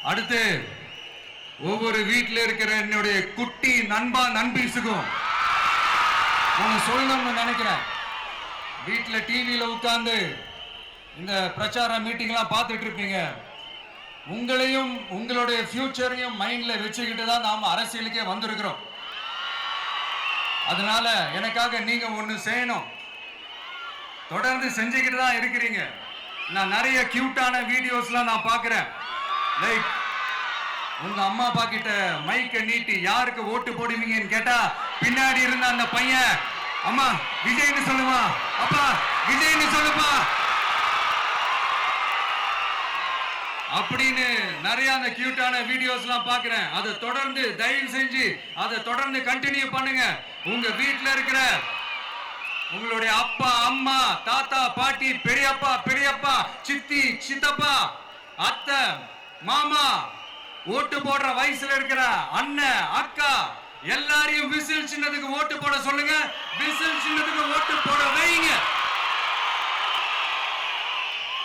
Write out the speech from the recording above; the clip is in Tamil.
அடுத்து ஒவ்வொரு வீட்டில் இருக்கிற என்னுடைய குட்டி நண்பா நண்பீஸுக்கும் ஒன்று சொல்லணும்னு நினைக்கிறேன். வீட்டில் டிவியில் உட்கார்ந்து இந்த பிரச்சார மீட்டிங்லாம் பார்த்துட்டு இருப்பீங்க. உங்களையும் உங்களுடைய ஃபியூச்சரையும் மைண்ட்ல வச்சுக்கிட்டு தான் நாம அரசியலுக்கே வந்திருக்கிறோம். அதனால எனக்காக நீங்க ஒன்று செய்யணும். தொடர்ந்து செஞ்சுக்கிட்டு தான் இருக்கிறீங்க. நான் நிறைய கியூட்டான வீடியோஸ்லாம் நான் பார்க்குறேன். லைக் உங்க அம்மா அப்பா கிட்ட மைக்க நீட்டி யாருக்கு ஓட்டு போடுவீங்கன்னு கேட்டா பின்னாடி இருந்த அந்த பையன் அம்மா விஜய்னு சொல்லுவா, அப்பா விஜய்னு சொல்லுப்பா அப்படின்னு நிறைய அந்த கியூட்டான வீடியோஸ்லாம் பார்க்குறேன். அதை தொடர்ந்து தயவு செஞ்சு அதை தொடர்ந்து கண்டினியூ பண்ணுங்க. உங்க வீட்டில் இருக்கிற உங்களுடைய அப்பா அம்மா தாத்தா பாட்டி பெரியப்பா பெரியப்பா சித்தி சித்தப்பா அத்தை மாமா ஓட்டு போடுற வயசுல இருக்கிற அண்ணன் அக்கா எல்லாரையும் விசில் சின்னத்துக்கு ஓட்டு போட சொல்லுங்க. விசில் சின்னத்துக்கு ஓட்டு போட